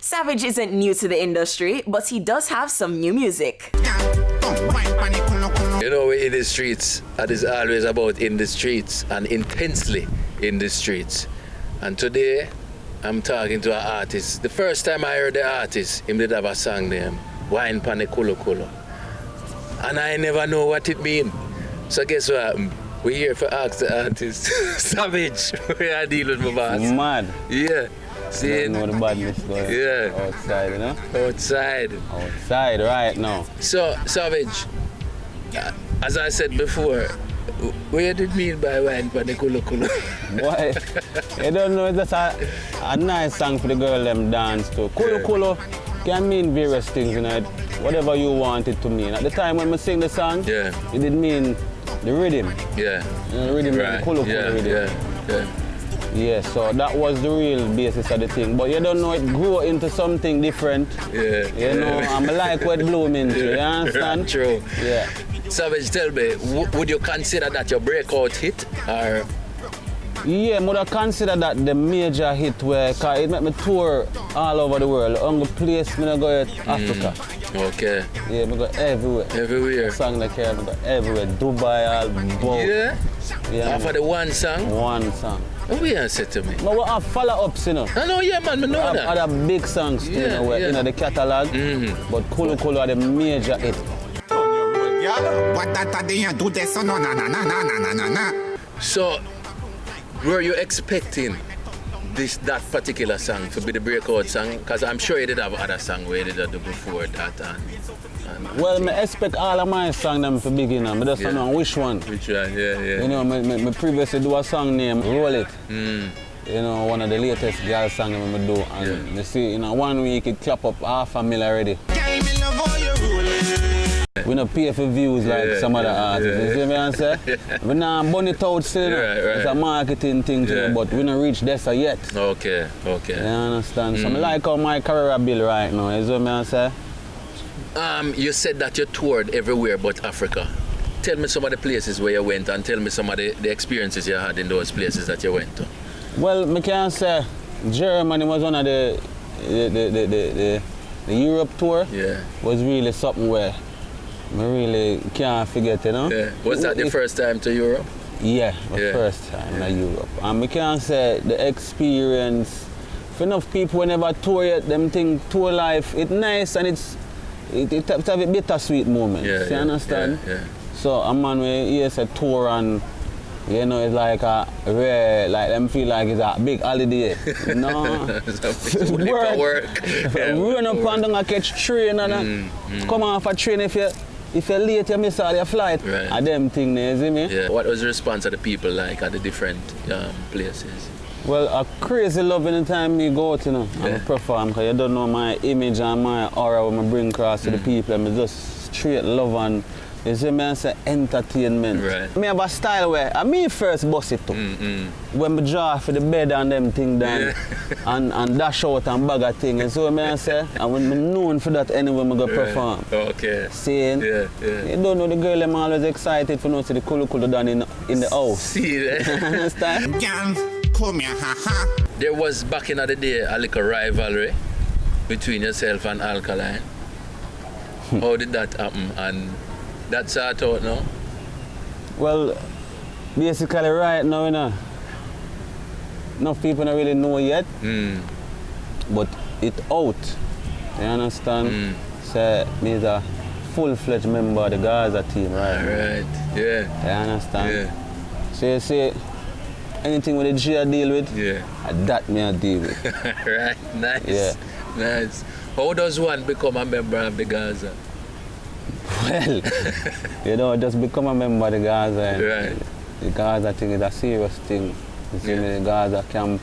Savage isn't new to the industry, but he does have some new music. You know, we're in the streets, and it's always about in the streets and intensely in the streets. And today, I'm talking to an artist. The first time I heard the artist, him did have a song named Wine Pane Kulo Kulo. And I never know what it means. So guess what? We're here for ask the artist. Savage, we are dealing with my boss. Mad. Yeah. See? I know the badness going outside, you know? Outside right now. So, Savage, as I said before, where did it mean by Wine Pane Kulo Kulo? Boy, you don't know, it's just a nice song for the girl them dance to. Kulo Kulo can mean various things, you know, whatever you want it to mean. At the time when we sing the song, it did mean the rhythm. Yeah. You know, the rhythm, the Kulo Kulo rhythm. Yeah, so that was the real basis of the thing. But you don't know, it grew into something different. Yeah. You know, I'm like what blooming into, you understand? True. Yeah. Savage, tell me, would you consider that your breakout hit? Or? Yeah, I would consider that the major hit where it made me tour all over the world. Only place I go to Africa. Okay. Yeah, I go everywhere. Everywhere. Song like here, I go everywhere. Dubai, all both. Yeah? After the one song? One song. What will you say to me? But we have follow-ups, you know. I know, yeah, man, I know that. Other big songs too, you know, in the catalogue. But Kulo Kulo are the major hit. So, were you expecting that particular song to be the breakout song? Because I'm sure you did have other songs where you did do before that. Well, I expect all of my songs them to begin. I just don't know which one. Which one, yeah. You know, I previously do a song named Roll It. You know, one of the latest girl songs I do. And you see, in 1 week it clap up 500,000 already. We don't pay for views like some other artists. You see what I'm saying? We not burn it out still. It's a marketing thing too, but we don't reach this yet. Okay. You understand? So I like how my career build right now. You see what I'm saying? You said that you toured everywhere but Africa. Tell me some of the places where you went and tell me some of the experiences you had in those places that you went to. Well, I can say Germany was one of the Europe tour. Yeah. Was really something where I really can't forget, you know? Yeah. Was that the first time to Europe? Yeah, the first time in Europe. And I can say the experience, if enough people never tour yet, them think tour life, it's nice and it have a bittersweet moment. You understand? Yeah. So a man when he a tour and you know it's like a rare, like them feel like it's a big holiday. You know? work. Run up and down and catch train and come off a train if you're late you miss all your flight. Right. And them thing there, you see me? Yeah. What was the response of the people like at the different places? Well, a crazy love anytime me go out, you know, and perform, because you don't know my image and my aura when I bring across to the people. I just straight love and, you see me, I say entertainment. Right. I have a style where I me first bust it too. When I draw for the bed and them thing down and dash out and bag a thing. And so I say, and when I'm known for that anywhere I go perform. Okay. Seeing? Yeah. You don't know the girl, I'm always excited for see the Kulo Kulo done in the house. See that? Understand? Come here, There was back in the day a little rivalry between yourself and Alkaline. How did that happen? And that's sort out now? Well, basically right now, you know, enough people don't really know yet, but it's out. You understand? So, me is a full-fledged member of the Gaza team, right? Right, yeah. You understand? Yeah. So you see, anything with the G I deal with, that me I deal with. Right, nice. Yeah. Nice. How does one become a member of the Gaza? Well, you know, just become a member of the Gaza. Right. The Gaza thing is a serious thing. You see me, the Gaza camp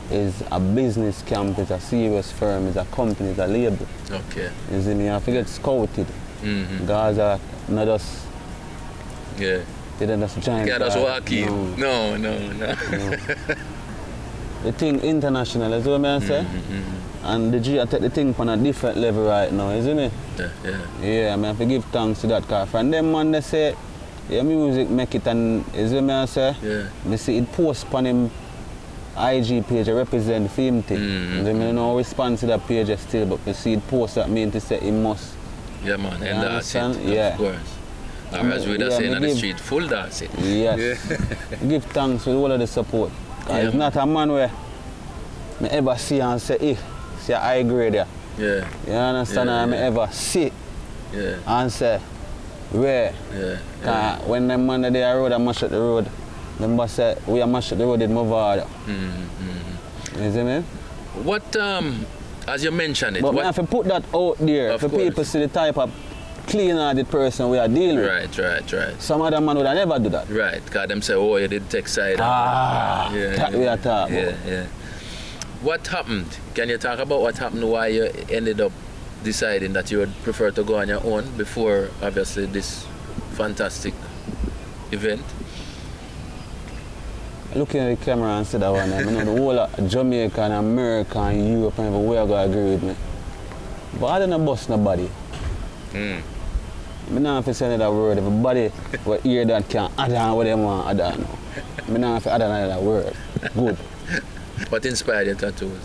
is a business camp, it's a serious firm, it's a company, it's a label. Okay. You see me, I forget scouted. Gaza, not just... Yeah. They don't just giant. Yeah, that's walk in. No. The thing international, is what I say? And the G I take the thing on a different level right now, isn't it? Yeah, I have to give thanks to that car. From them man they say, your music make it and is what I say? Yeah. They see it post on him IG page I represent the film thing. I mean, no response to that page still, but we see it post that mean to say he must. Yeah, man, and that's it, yeah. of course. Or as we are saying on the street, full that's it. Yes. Give thanks for all of the support. It's not a man where I ever see and say, see a high grade there. Yeah. You understand? I ever see and say, where? When the man on the road, I mash up the road. Remember say, we are mash up the road in Movada. You see me? What, as you mentioned it. But we have to put that out there for people see the type of clean-hearted person we are dealing with. Right. Some other man would have never do that. Right, because them say, oh, you did take side. That we are talking about. Yeah. What happened? Can you talk about what happened, why you ended up deciding that you would prefer to go on your own before, obviously, this fantastic event? Looking at the camera and said that one, I know the whole of Jamaica and America and Europe and everywhere going to agree with me. But I don't bust nobody. I don't have to say another word. Everybody will hear that can add on what they want to add on. I don't have to add another word. Good. What inspired your tattoos?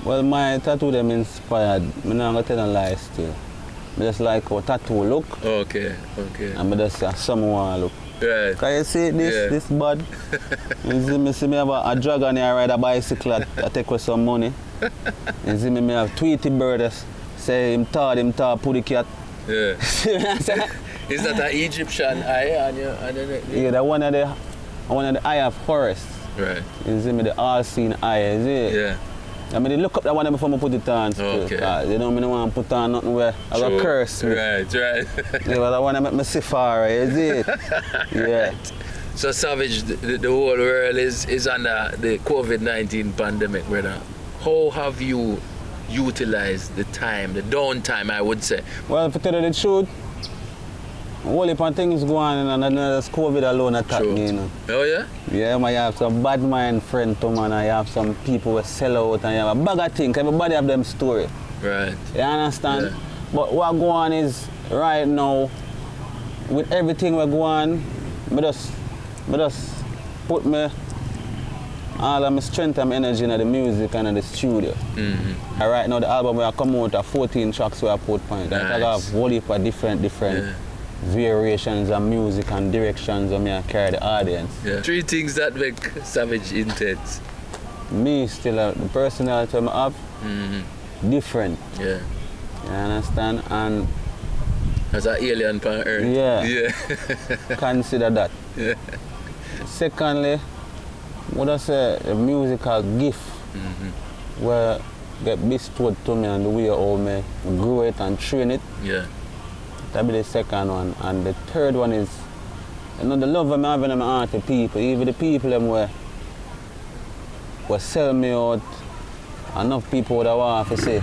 Well, my tattoo them inspired. I'm not going to tell a lie still. I just like how tattoo look. Okay. And I just say someone look. Right. Can you see this bud? You see me have a dragon here ride a bicycle I take with some money. You see me have Tweety Bird say him taught put the cat. Yeah. Is that an Egyptian eye on your Yeah, that one of the eye of Horus. Right. You see me the all-seeing eye, is it? Yeah. I mean, they look up that one before I put it on. Okay. You know, I don't want to put on nothing where I got curse me. Right. Yeah, well, I want to make me see far, is it? Yeah. So, Savage, the whole world is under the COVID-19 pandemic, brother. How have you utilized the time, the downtime, I would say? Well, to tell you the truth, a whole heap of things go on and just COVID alone attack me, you know. Oh, yeah? Yeah, I have some bad mind friend too, man. I have some people who sell out and you have a bag of things. Everybody have them story. Right. You understand? Yeah. But what go on is, right now, with everything we go on, I just put all of my strength and my energy in the music and in the studio. And right now the album where I come out of 14 tracks where I put point. Nice. I have a whole heap of different variations of music and directions of me I carry the audience. Yeah. 3 things that make Savage intense. Me still the personality I have different. Yeah. You understand? And as an alien on earth. Yeah. Consider that. Yeah. Secondly, what I say, a musical gift where get bestowed to me and the way how me grow it and train it. Yeah. That'll be the second one. And the third one is, you know, the love I'm having in my heart to people, even the people them where sell me out, enough people would want to say,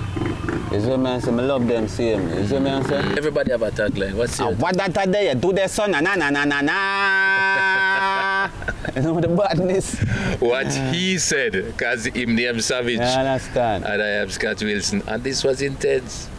you see what I say, I love them same. You see what I say? Everybody have a tagline. What's your What that day, do the son, na. You know the badness. What he said, because him name Savage. I understand. And I am Scott Wilson. And this was intense.